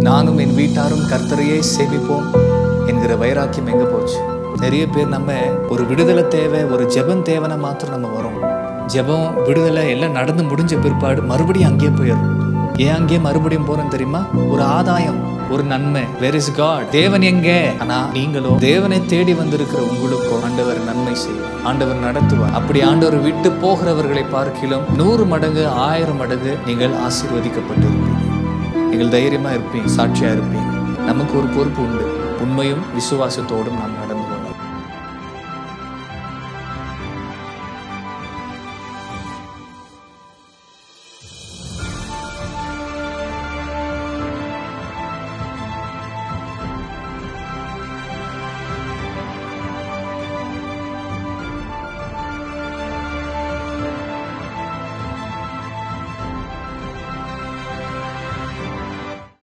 நானும் என் வீட்டாரும் கர்த்தரையே சேவிப்போம் என்கிற வைராக்கியம் எங்க போச்சு? நிறைய பேர் நம்ம ஒரு விடுதலை தேவை, ஒரு ஜெபம் தேவைன்னா மாத்திரம் நம்ம வரோம். ஜெபம் விடுதலை எல்லாம் நடந்து முடிஞ்ச பிற்பாடு மறுபடியும் அங்கேயே போயிடும். ஏன் அங்கேயே மறுபடியும் போறோம் தெரியுமா? ஒரு ஆதாயம், ஒரு நன்மை. Where is God? தேவன் எங்க? ஆனா நீங்களோ தேவனை தேடி வந்திருக்கிற உங்களுக்கோ ஆண்டவர் நன்மை செய்வார், ஆண்டவர் நடத்துவார். அப்படி ஆண்டவர் விட்டு போகிறவர்களை பார்க்கிலும் 100 மடங்கு 1000 மடங்கு நீங்கள் ஆசீர்வதிக்கப்பட்டு இருப்பீங்க. நீங்கள் தைரியமா இருப்பீங்க, சாட்சியா இருப்பீங்க. நமக்கு ஒரு பொறுப்பு உண்டு. உண்மையும் விசுவாசத்தோடும் நாம்